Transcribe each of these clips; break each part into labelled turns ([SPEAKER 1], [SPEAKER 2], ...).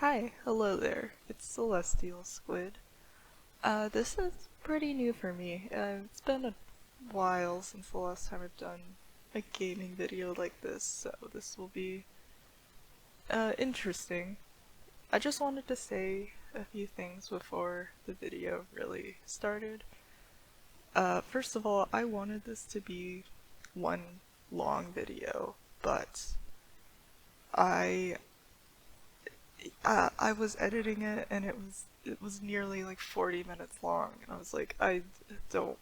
[SPEAKER 1] Hi, hello there. It's Celestial Squid. This is pretty new for me. It's been a while since the last time I've done a gaming video like this, so this will be interesting. I just wanted to say a few things before the video really started. First of all, I wanted this to be one long video, but I I was editing it and it was nearly like 40 minutes long, and I was like, don't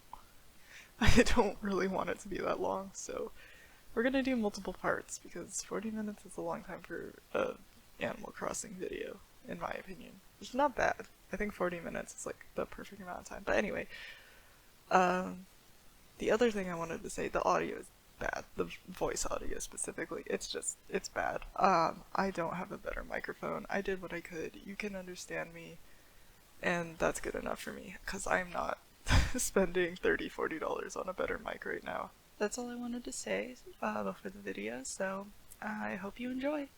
[SPEAKER 1] I don't really want it to be that long, so we're gonna do multiple parts because 40 minutes is a long time for a Animal Crossing video, in my opinion. It's not bad. I think 40 minutes is like the perfect amount of time. But anyway, um, the other thing I wanted to say, the audio is bad. The voice audio specifically, it's bad. I don't have a better microphone. I did what I could. You can understand me, and that's good enough for me, because I'm not spending $30, $40 on a better mic right now. That's all I wanted to say for the video, so I hope you enjoy.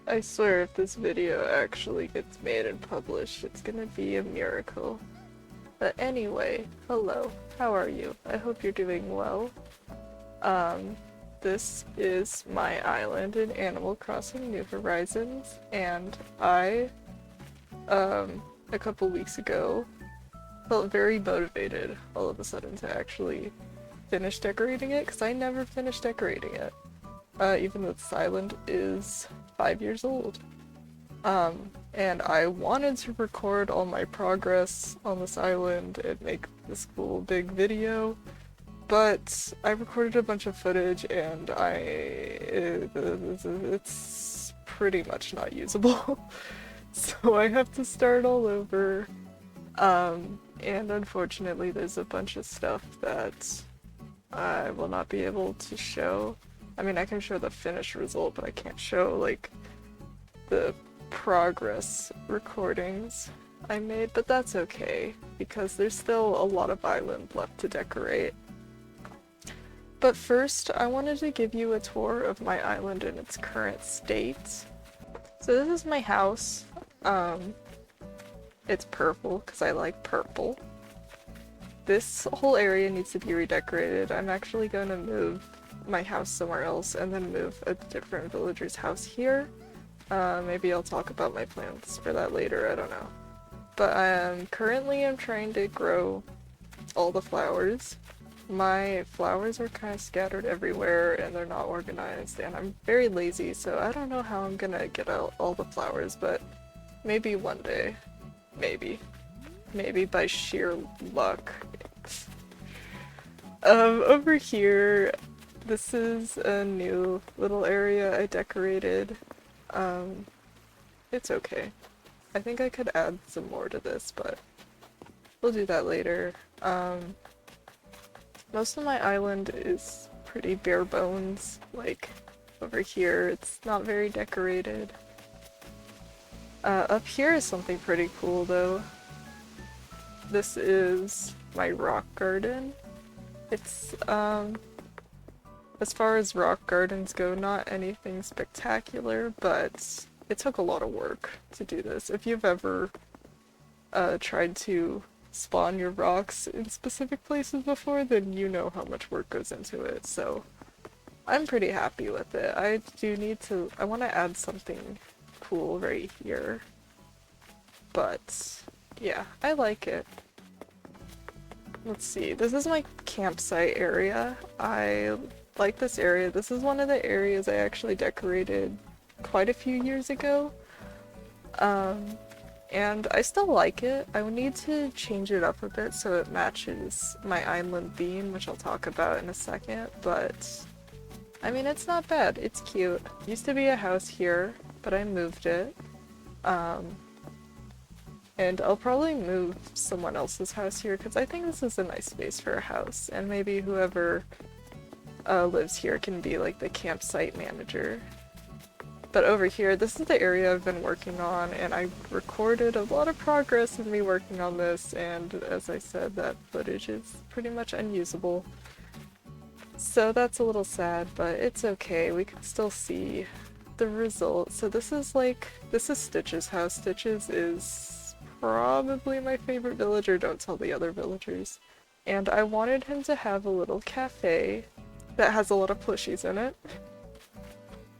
[SPEAKER 1] I swear if this video actually gets made and published, it's gonna be a miracle. But anyway, hello, how are you? I hope you're doing well. Um, this is my island in Animal Crossing New Horizons, and a couple weeks ago, felt very motivated all of a sudden to actually finish decorating it, because I never finished decorating it, even though this island is 5 years old. And I wanted to record all my progress on this island and make this cool big video, but I recorded a bunch of footage and it's pretty much not usable. So I have to start all over. And unfortunately there's a bunch of stuff that I will not be able to show. I mean, I can show the finished result, but I can't show, like, the progress recordings I made, but that's okay, because there's still a lot of island left to decorate. But first, I wanted to give you a tour of my island in its current state. So this is my house. It's purple, because I like purple. This whole area needs to be redecorated. I'm actually going to move my house somewhere else and then move a different villager's house here. Maybe I'll talk about my plans for that later, I don't know. But currently I'm trying to grow all the flowers. My flowers are kind of scattered everywhere and they're not organized, and I'm very lazy, so I don't know how I'm gonna get out all the flowers, but maybe one day. Maybe. Maybe by sheer luck. Over here, this is a new little area I decorated. Um, it's okay. I think I could add some more to this, but we'll do that later. Most of my island is pretty bare bones. Like, over here, it's not very decorated. Up here is something pretty cool, though. This is my rock garden. It's, as far as rock gardens go, not anything spectacular, but it took a lot of work to do this. If you've ever tried to spawn your rocks in specific places before, then you know how much work goes into it, so I'm pretty happy with it. I want to add something cool right here, but yeah, I like it. Let's see, this is my campsite area. I like this area. This is one of the areas I actually decorated quite a few years ago. And I still like it. I would need to change it up a bit so it matches my island theme, which I'll talk about in a second, but I mean, it's not bad. It's cute. Used to be a house here, but I moved it. And I'll probably move someone else's house here because I think this is a nice space for a house, and maybe whoever lives here can be like the campsite manager. But over here, this is the area I've been working on, and I recorded a lot of progress in me working on this, and as I said, that footage is pretty much unusable. So that's a little sad, but it's okay. We can still see the result. So this is Stitch's house. Stitch's is probably my favorite villager. Don't tell the other villagers. And I wanted him to have a little cafe that has a lot of plushies in it.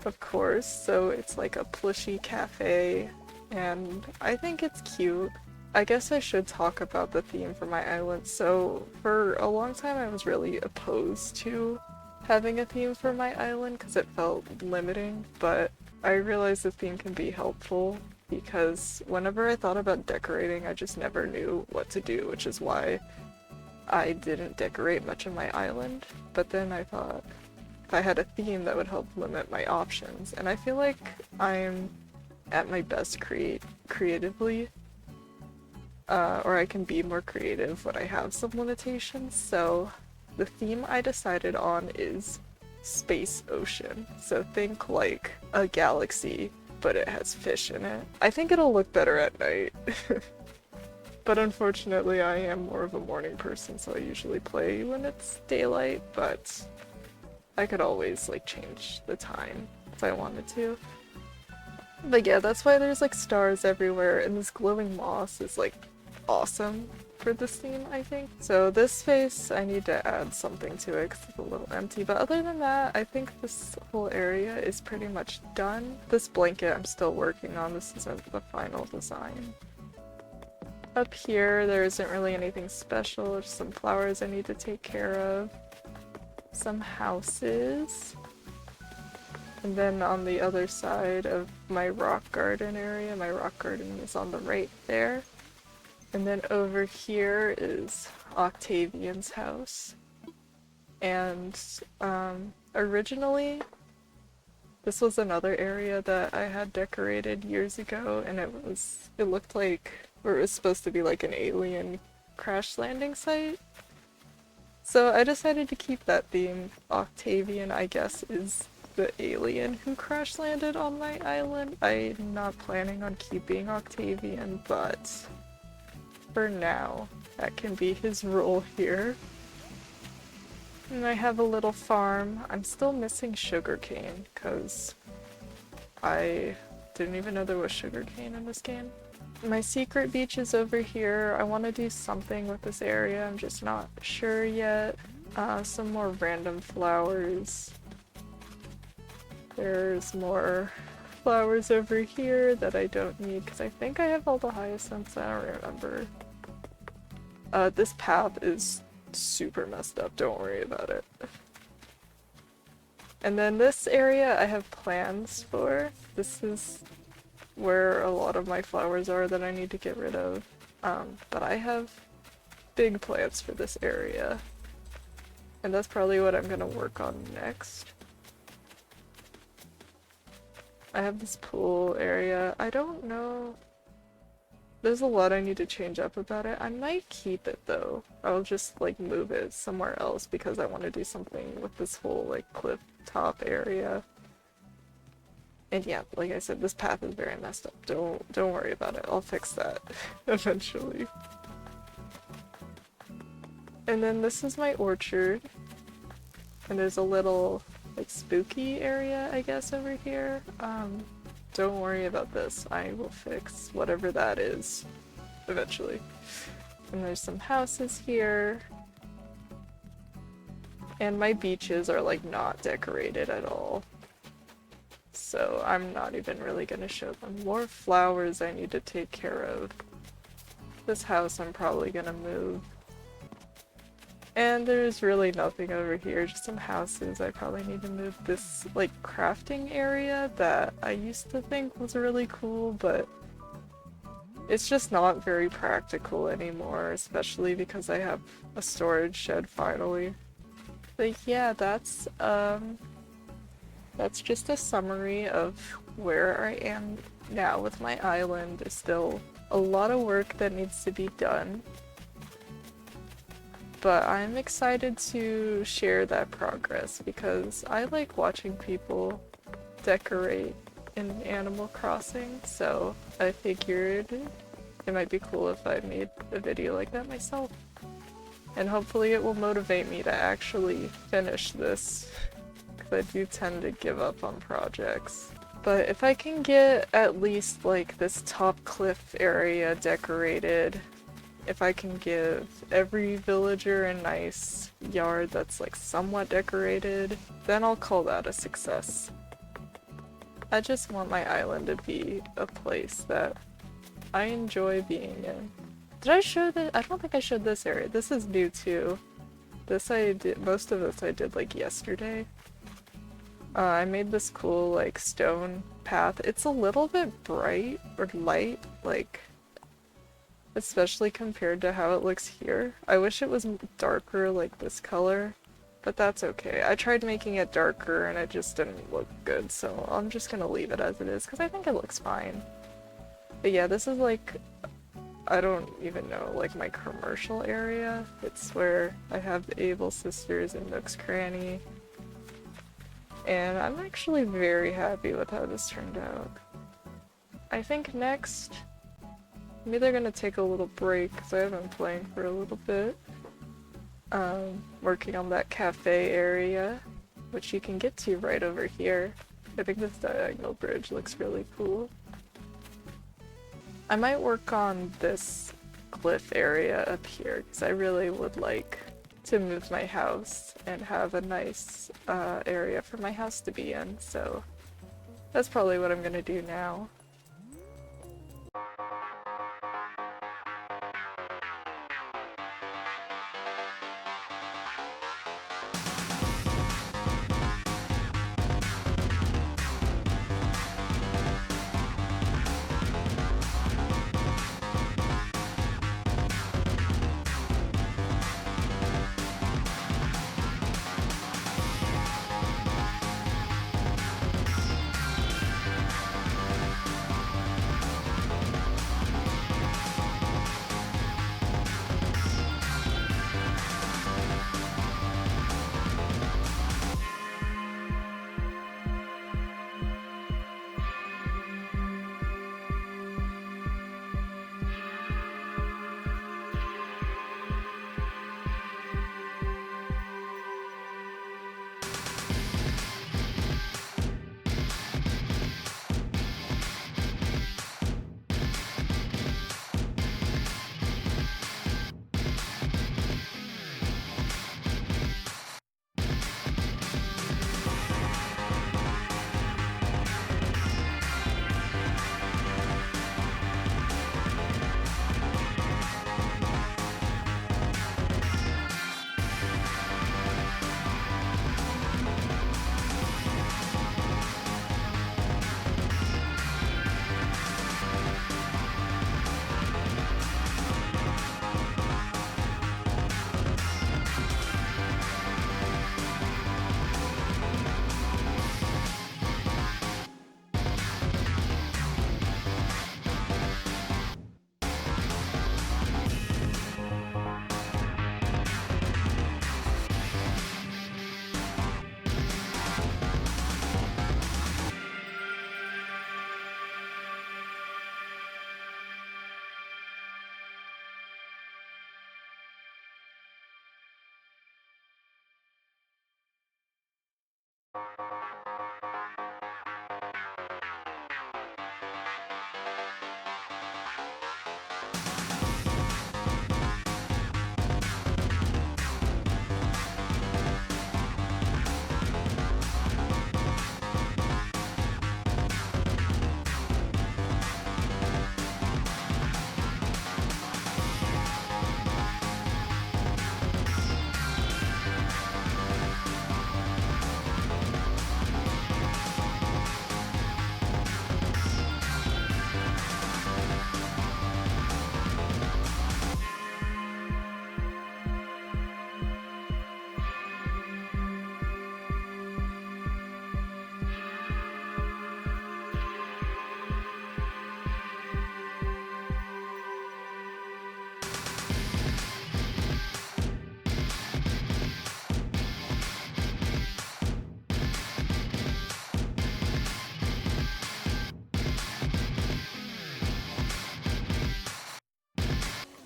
[SPEAKER 1] Of course, so it's like a plushy cafe, and I think it's cute. I guess I should talk about the theme for my island. So for a long time I was really opposed to having a theme for my island because it felt limiting, but I realized the theme can be helpful because whenever I thought about decorating, I just never knew what to do, which is why I didn't decorate much of my island. But then I thought if I had a theme that would help limit my options, and I feel like I'm at my best creatively, or I can be more creative when I have some limitations. So the theme I decided on is space ocean. So think like a galaxy, but it has fish in it. I think it'll look better at night. But unfortunately I am more of a morning person, so I usually play when it's daylight, but I could always like change the time if I wanted to. But yeah, that's why there's like stars everywhere, and this glowing moss is like awesome for this theme, I think. So this space, I need to add something to it because it's a little empty, but other than that, I think this whole area is pretty much done. This blanket I'm still working on. This isn't the final design. Up here, there isn't really anything special, just some flowers I need to take care of. Some houses. And then on the other side of my rock garden area, my rock garden is on the right there. And then over here is Octavian's house. And originally, this was another area that I had decorated years ago, and it looked like, or it was supposed to be like an alien crash landing site. So I decided to keep that theme. Octavian, I guess, is the alien who crash landed on my island. I'm not planning on keeping Octavian, but for now, that can be his role here. And I have a little farm. I'm still missing sugarcane, because I didn't even know there was sugarcane in this game. My secret beach is over here. I want to do something with this area, I'm just not sure yet. Some more random flowers. There's more flowers over here that I don't need, because I think I have all the hyacinths, I don't remember. This path is super messed up, don't worry about it. And then this area I have plans for. This is where a lot of my flowers are that I need to get rid of. But I have big plans for this area. And that's probably what I'm gonna work on next. I have this pool area. I don't know. There's a lot I need to change up about it. I might keep it though. I'll just like move it somewhere else because I want to do something with this whole like cliff top area. And yeah, like I said, this path is very messed up. Don't worry about it. I'll fix that eventually. And then this is my orchard. And there's a little like spooky area, I guess, over here. Don't worry about this. I will fix whatever that is eventually. And there's some houses here. And my beaches are like not decorated at all. So I'm not even really gonna show them. More flowers I need to take care of. This house I'm probably gonna move. And there's really nothing over here, just some houses. I probably need to move this like crafting area that I used to think was really cool, but it's just not very practical anymore, especially because I have a storage shed finally. But yeah, that's just a summary of where I am now with my island. There's still a lot of work that needs to be done. But I'm excited to share that progress because I like watching people decorate in Animal Crossing, so I figured it might be cool if I made a video like that myself. And hopefully it will motivate me to actually finish this, because I do tend to give up on projects. But if I can get at least like this top cliff area decorated, if I can give every villager a nice yard that's like somewhat decorated, then I'll call that a success. I just want my island to be a place that I enjoy being in. Did I show this? I don't think I showed this area. This is new too. This I did, most of this I did like yesterday. I made this cool like stone path. It's a little bit bright or light, like especially compared to how it looks here. I wish it was darker like this color, but that's okay. I tried making it darker and it just didn't look good, so I'm just gonna leave it as it is because I think it looks fine. But yeah, this is like, I don't even know, like my commercial area. It's where I have the Able Sisters and Nook's Cranny. And I'm actually very happy with how this turned out. I think next, I'm either gonna take a little break because I haven't been playing for a little bit. Working on that cafe area, which you can get to right over here. I think this diagonal bridge looks really cool. I might work on this cliff area up here because I really would like to move my house and have a nice area for my house to be in, so that's probably what I'm gonna do now.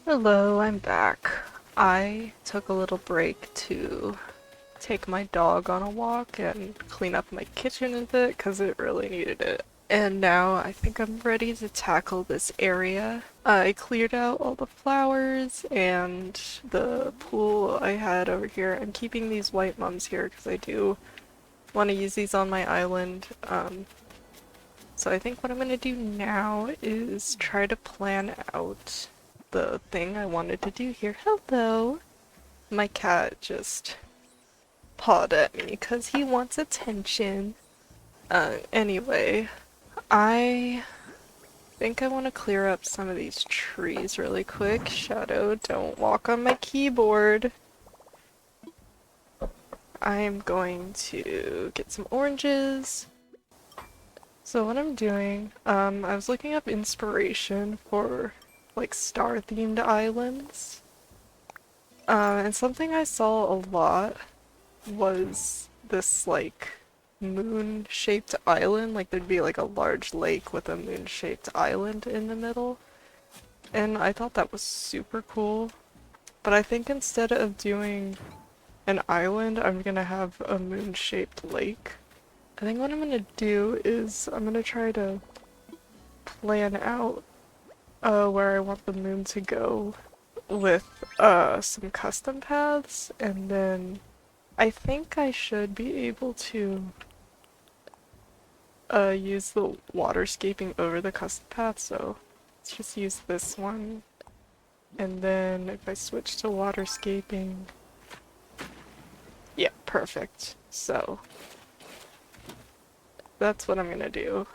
[SPEAKER 1] Hello, I'm back. I took a little break to take my dog on a walk and clean up my kitchen a bit because it really needed it. And now I think I'm ready to tackle this area. I cleared out all the flowers and the pool I had over here. I'm keeping these white mums here because I do want to use these on my island. So I think what I'm going to do now is try to plan out the thing I wanted to do here. Hello! My cat just pawed at me because he wants attention. Anyway, I think I want to clear up some of these trees really quick. Shadow, don't walk on my keyboard. I'm going to get some oranges. So what I'm doing, I was looking up inspiration for like star-themed islands. And something I saw a lot was this like moon-shaped island, like there'd be like a large lake with a moon-shaped island in the middle. And I thought that was super cool. But I think instead of doing an island, I'm gonna have a moon-shaped lake. I think what I'm gonna do is I'm gonna try to plan out where I want the moon to go with some custom paths, and then I think I should be able to use the waterscaping over the custom path, so let's just use this one. And then if I switch to waterscaping, yeah, perfect. So that's what I'm gonna do.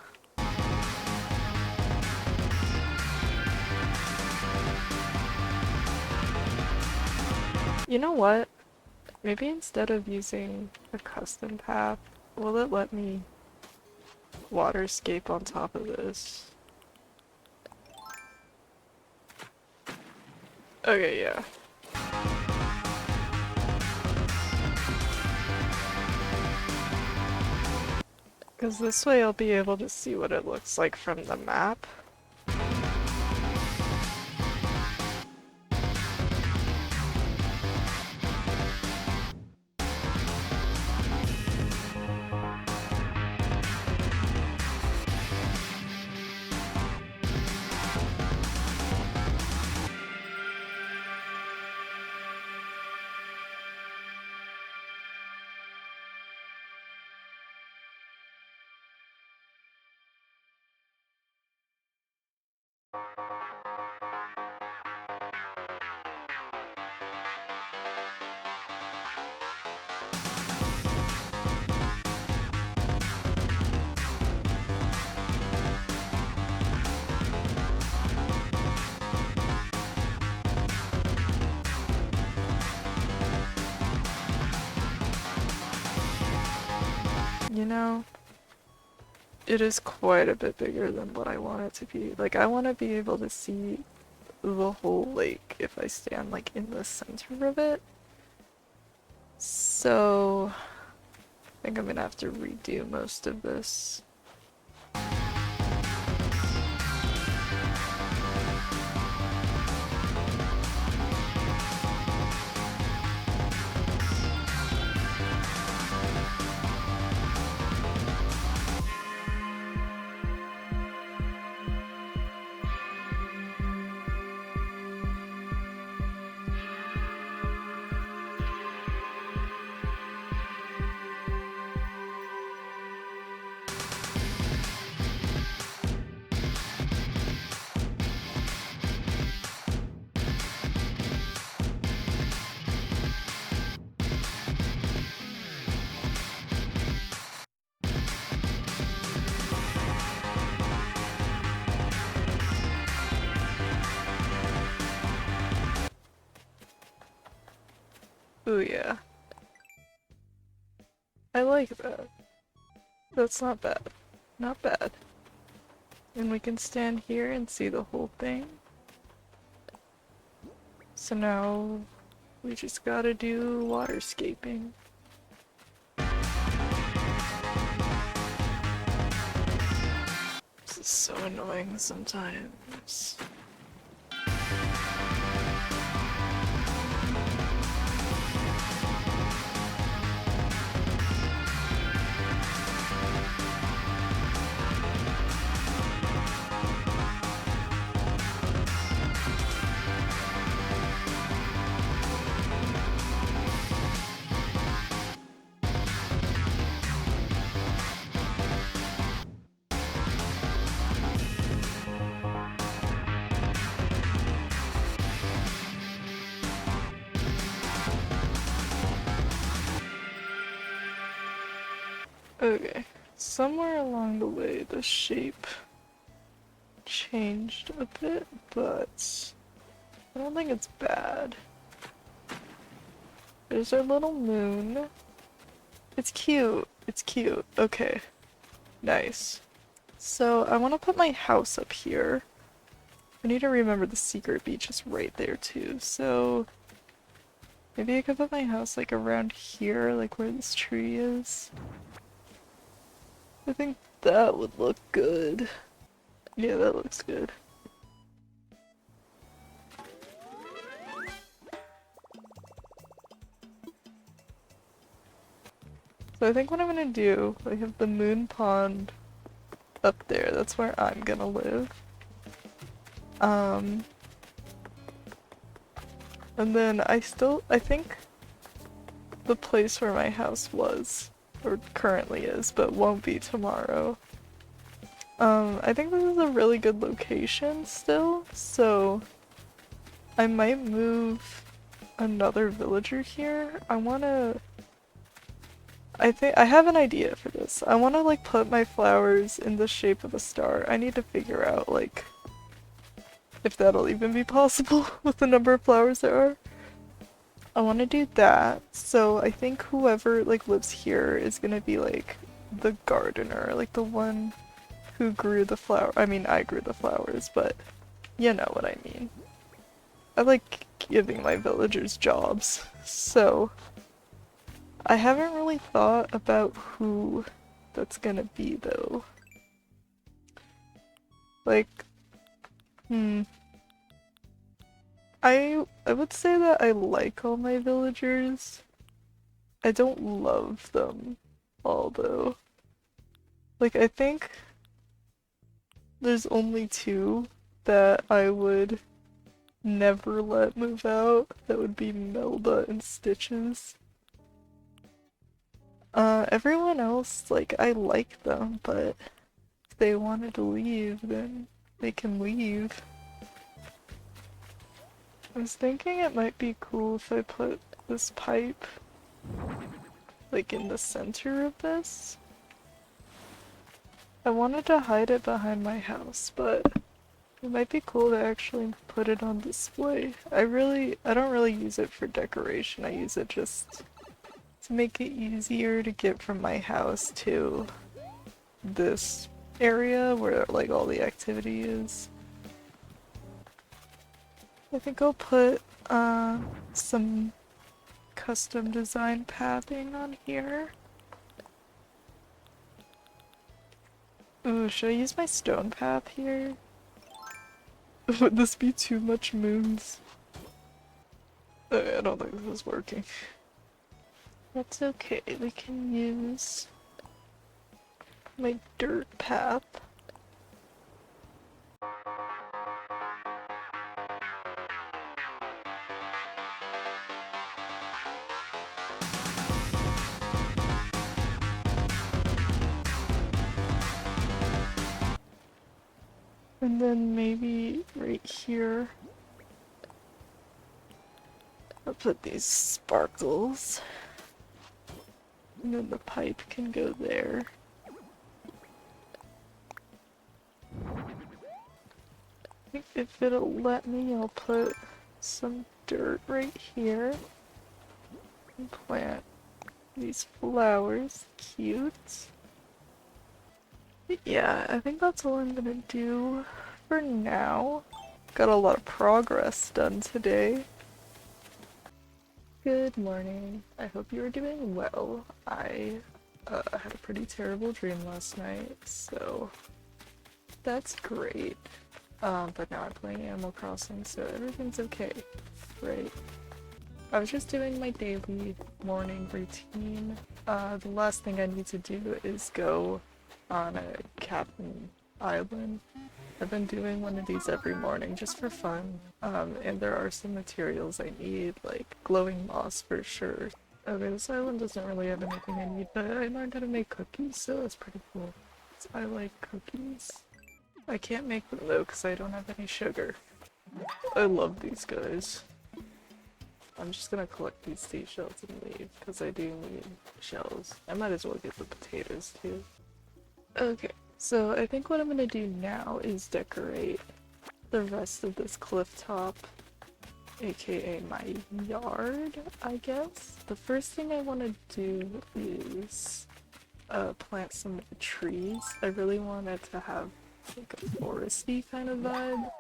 [SPEAKER 1] You know what? Maybe instead of using a custom path, will it let me waterscape on top of this? Okay, yeah. Because this way I'll be able to see what it looks like from the map. You know, it is quite a bit bigger than what I want it to be. Like, I want to be able to see the whole lake if I stand, like, in the center of it. So, I think I'm gonna have to redo most of this. Ooh, yeah. I like that. That's not bad. Not bad. And we can stand here and see the whole thing. So now we just gotta do waterscaping. This is so annoying sometimes. Okay, somewhere along the way the shape changed a bit, but I don't think it's bad. There's our little moon. It's cute. It's cute. Okay. Nice. So I want to put my house up here. I need to remember the secret beach is right there too. So maybe I could put my house like around here, like where this tree is. I think that would look good. Yeah, that looks good. So I think what I'm gonna do, I have the moon pond up there. That's where I'm gonna live. And then I think the place where my house was, or currently is, but won't be tomorrow. I think this is a really good location still, so I might move another villager here. I think I have an idea for this. I wanna like put my flowers in the shape of a star. I need to figure out like if that'll even be possible with the number of flowers there are. I want to do that, so I think whoever like lives here is gonna be like the gardener, like the one who grew the flower. I mean, I grew the flowers, but you know what I mean. I like giving my villagers jobs, so I haven't really thought about who that's gonna be though. Like, I would say that I like all my villagers. I don't love them all though. Like I think there's only two that I would never let move out. That would be Melba and Stitches. Everyone else, like, I like them, but if they wanted to leave, then they can leave. I was thinking it might be cool if I put this pipe, like, in the center of this. I wanted to hide it behind my house, but it might be cool to actually put it on display. I don't really use it for decoration. I use it just to make it easier to get from my house to this area where like all the activity is. I think I'll put some custom design pathing on here. Ooh, should I use my stone path here? Would this be too much moons? I don't think this is working. That's okay, we can use my dirt path. And then maybe right here, I'll put these sparkles. And then the pipe can go there. I think if it'll let me, I'll put some dirt right here. And plant these flowers. Cute. Yeah, I think that's all I'm gonna do for now. Got a lot of progress done today. Good morning. I hope you are doing well. I had a pretty terrible dream last night, so that's great. But now I'm playing Animal Crossing, so everything's okay, right? I was just doing my daily morning routine. The last thing I need to do is go on a Captain Island. I've been doing one of these every morning just for fun. And there are some materials I need, like glowing moss for sure. Okay, this island doesn't really have anything I need, but I learned how to make cookies, so that's pretty cool. I like cookies. I can't make them though because I don't have any sugar. I love these guys. I'm just gonna collect these seashells and leave, because I do need shells. I might as well get the potatoes too. Okay, so I think what I'm gonna do now is decorate the rest of this cliff top, aka my yard, I guess. The first thing I want to do is plant some trees. I really want it to have like a foresty kind of vibe.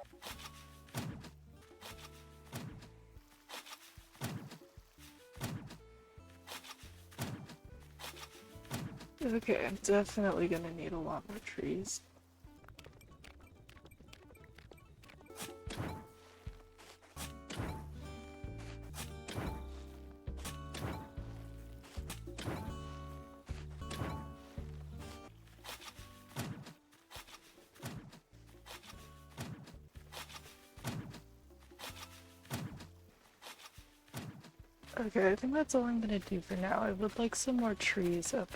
[SPEAKER 1] Okay, I'm definitely gonna need a lot more trees. Okay, I think that's all I'm gonna do for now. I would like some more trees up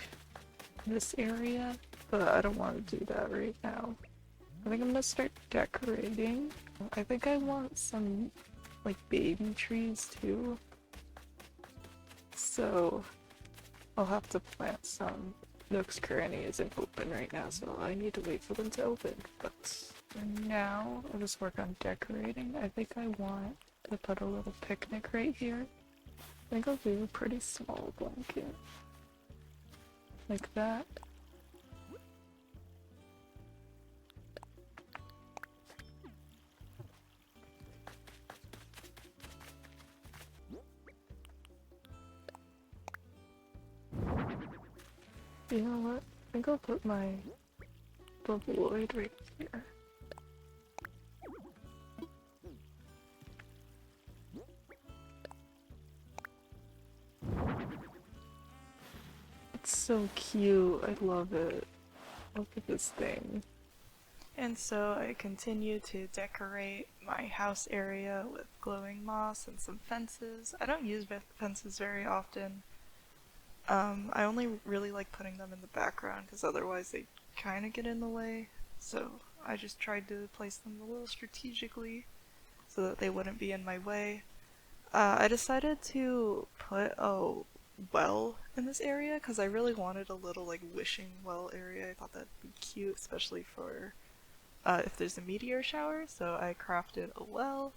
[SPEAKER 1] this area, but I don't want to do that right now. I think I'm gonna start decorating. I think I want some like baby trees too. So I'll have to plant some. Nook's Cranny isn't open right now, so I need to wait for them to open. But for now, I'll just work on decorating. I think I want to put a little picnic right here. I think I'll do a pretty small blanket. Like that. You know what? I think I'll put my Bubloid right here. It's so cute. I love it. Look at this thing.
[SPEAKER 2] And so I continue to decorate my house area with glowing moss and some fences. I don't use fences very often. I only really like putting them in the background because otherwise they kind of get in the way. So I just tried to place them a little strategically so that they wouldn't be in my way. I decided to put a well in this area because I really wanted a little like wishing well area. I thought that'd be cute, especially for if there's a meteor shower. So I crafted a well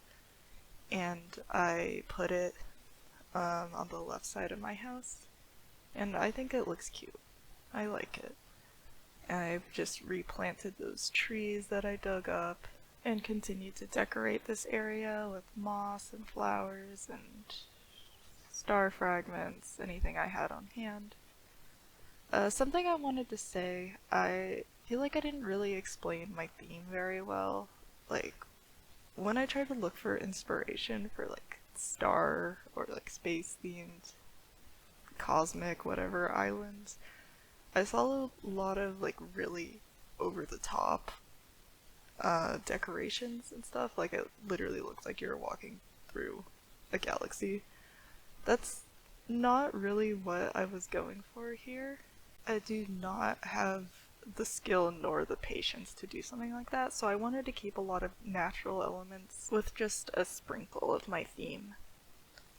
[SPEAKER 2] and I put it on the left side of my house. And I think it looks cute. I like it. I've just replanted those trees that I dug up and continued to decorate this area with moss and flowers and star fragments, anything I had on hand. Something I wanted to say, I feel like I didn't really explain my theme very well. Like, when I tried to look for inspiration for like star or like space themed, cosmic, whatever islands, I saw a lot of like really over the top decorations and stuff. Like, it literally looks like you're walking through a galaxy. That's not really what I was going for here. I do not have the skill nor the patience to do something like that, so I wanted to keep a lot of natural elements with just a sprinkle of my theme.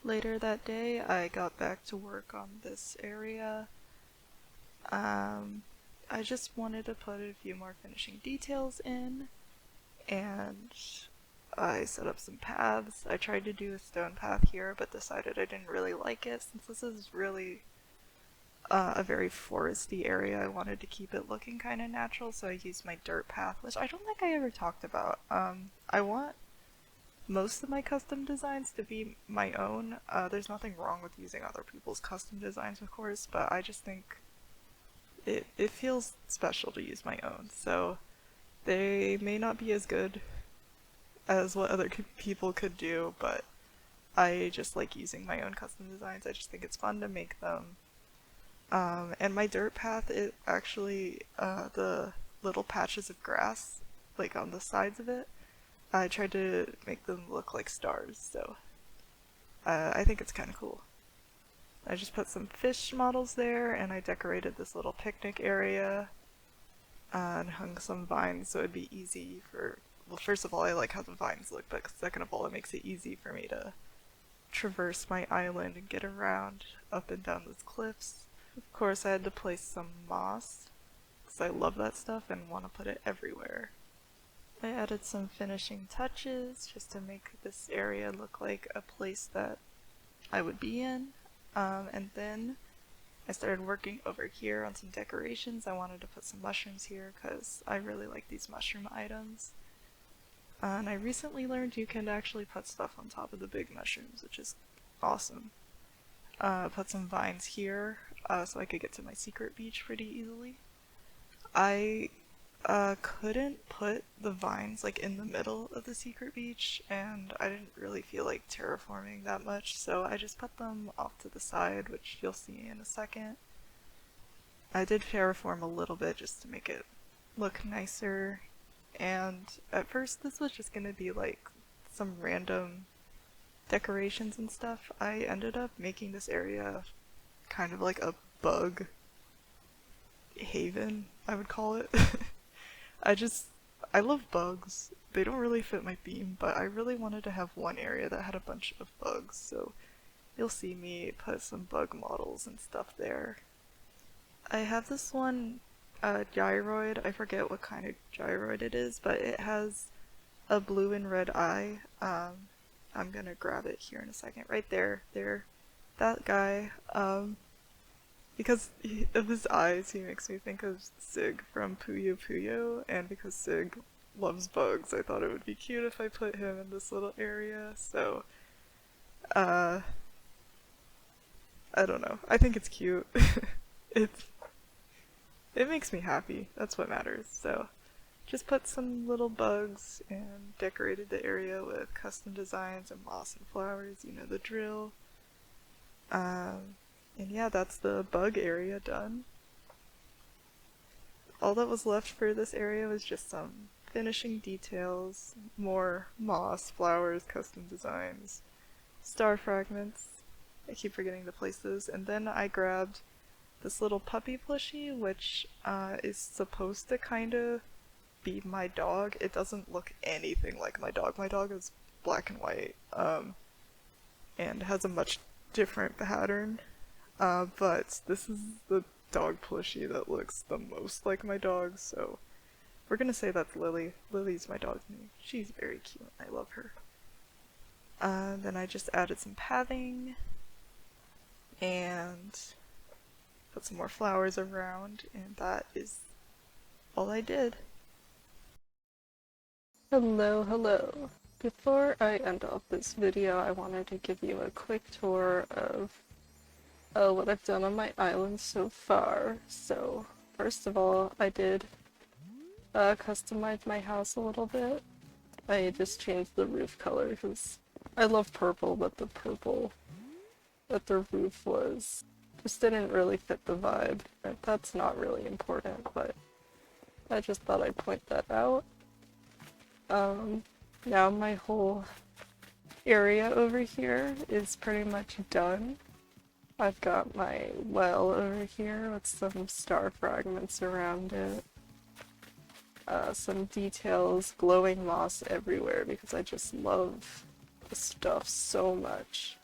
[SPEAKER 2] Later that day, I got back to work on this area. I just wanted to put a few more finishing details in, and I set up some paths. I tried to do a stone path here, but decided I didn't really like it since this is really a very foresty area. I wanted to keep it looking kind of natural, so I used my dirt path, which I don't think I ever talked about. I want most of my custom designs to be my own. There's nothing wrong with using other people's custom designs, of course, but I just think it feels special to use my own. So they may not be as good as what other people could do, but I just like using my own custom designs. I just think it's fun to make them. And my dirt path, it actually, the little patches of grass, like on the sides of it, I tried to make them look like stars, so I think it's kind of cool. I just put some fish models there, and I decorated this little picnic area, and hung some vines so it'd be easy for, well, first of all, I like how the vines look, but second of all, it makes it easy for me to traverse my island and get around up and down those cliffs. Of course, I had to place some moss because I love that stuff and want to put it everywhere. I added some finishing touches just to make this area look like a place that I would be in. And then I started working over here on some decorations. I wanted to put some mushrooms here because I really like these mushroom items. And I recently learned you can actually put stuff on top of the big mushrooms, which is awesome. Put some vines here so I could get to my secret beach pretty easily. I couldn't put the vines like in the middle of the secret beach, and I didn't really feel like terraforming that much, so I just put them off to the side, which you'll see in a second. I did terraform a little bit just to make it look nicer, and at first this was just gonna be like some random decorations and stuff. I ended up making this area kind of like a bug haven, I would call it. I love bugs. They don't really fit my theme, but I really wanted to have one area that had a bunch of bugs, so you'll see me put some bug models and stuff there. I have this one gyroid. I forget what kind of gyroid it is, but it has a blue and red eye. I'm gonna grab it here in a second. Right there. That guy. Because of his eyes, he makes me think of Sig from Puyo Puyo, and because Sig loves bugs, I thought it would be cute if I put him in this little area, so, I don't know. I think it's cute. it makes me happy. That's what matters, so. Just put some little bugs and decorated the area with custom designs and moss and flowers, you know the drill. And yeah, that's the bug area done. All that was left for this area was just some finishing details, more moss, flowers, custom designs, star fragments. I keep forgetting to place those. And then I grabbed this little puppy plushie, which is supposed to kind of be my dog. It doesn't look anything like my dog. My dog is black and white and has a much different pattern. But this is the dog plushie that looks the most like my dog, so we're gonna say that's Lily. Lily's my dog's name. She's very cute. I love her. Then I just added some pathing and put some more flowers around, and that is all I did.
[SPEAKER 1] Hello. Before I end off this video, I wanted to give you a quick tour of what I've done on my island so far. So, first of all, I did customize my house a little bit. I just changed the roof color because I love purple, but the purple that the roof was just didn't really fit the vibe. That's not really important, but I just thought I'd point that out. Now my whole area over here is pretty much done. I've got my well over here with some star fragments around it. Some details, glowing moss everywhere because I just love the stuff so much.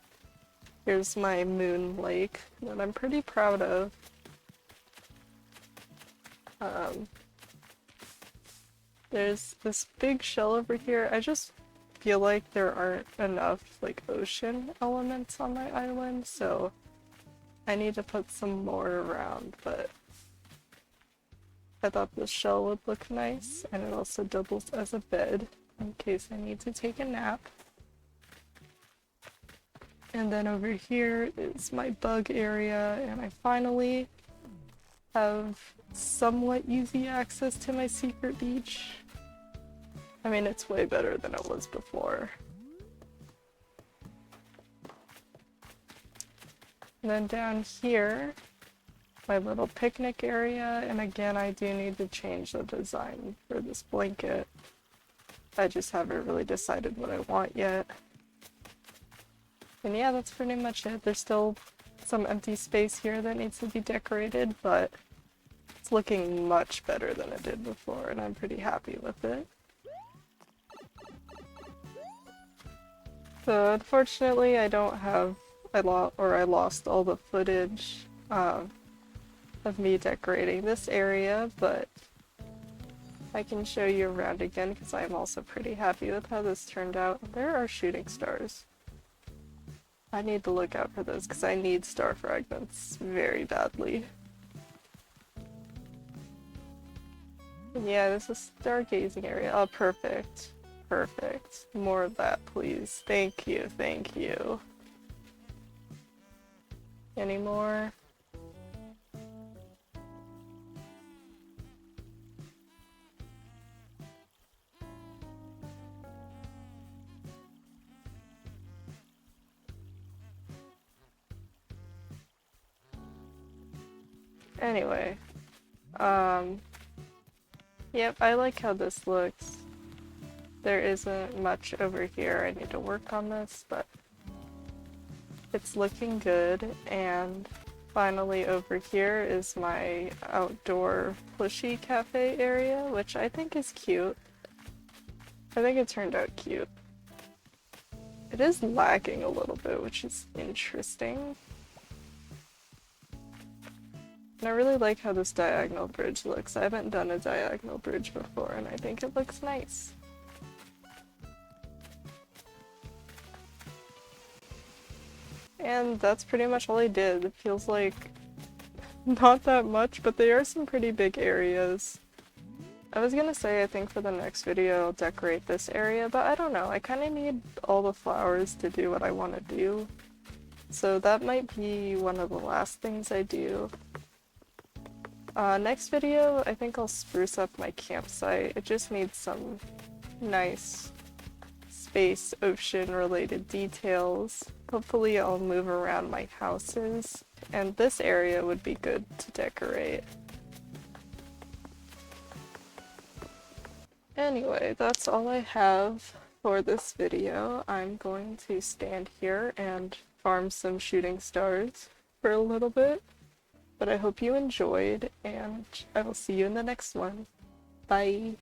[SPEAKER 1] Here's my moon lake that I'm pretty proud of. There's this big shell over here. I just feel like there aren't enough like ocean elements on my island, so I need to put some more around, but I thought this shell would look nice, and it also doubles as a bed in case I need to take a nap. And then over here is my bug area, and I finally have somewhat easy access to my secret beach. I mean, it's way better than it was before. And then down here, my little picnic area, and again, I do need to change the design for this blanket. I just haven't really decided what I want yet. And yeah, that's pretty much it. There's still some empty space here that needs to be decorated, but it's looking much better than it did before, and I'm pretty happy with it. So unfortunately, I lost all the footage of me decorating this area, but I can show you around again because I'm also pretty happy with how this turned out. There are shooting stars. I need to look out for those because I need star fragments very badly. Yeah, this is stargazing area. Oh, perfect. Perfect. More of that, please. Thank you, thank you. Any more? Anyway, yep, I like how this looks. There isn't much over here. I need to work on this, but it's looking good. And finally over here is my outdoor plushy cafe area, which I think is cute. I think it turned out cute. It is lagging a little bit, which is interesting. And I really like how this diagonal bridge looks. I haven't done a diagonal bridge before, and I think it looks nice. And that's pretty much all I did. It feels like not that much, but they are some pretty big areas. I was gonna say I think for the next video I'll decorate this area, but I don't know. I kind of need all the flowers to do what I want to do. So that might be one of the last things I do. Next video, I think I'll spruce up my campsite. It just needs some nice space ocean related details. Hopefully I'll move around my houses, and this area would be good to decorate. Anyway, that's all I have for this video. I'm going to stand here and farm some shooting stars for a little bit. But I hope you enjoyed, and I will see you in the next one. Bye!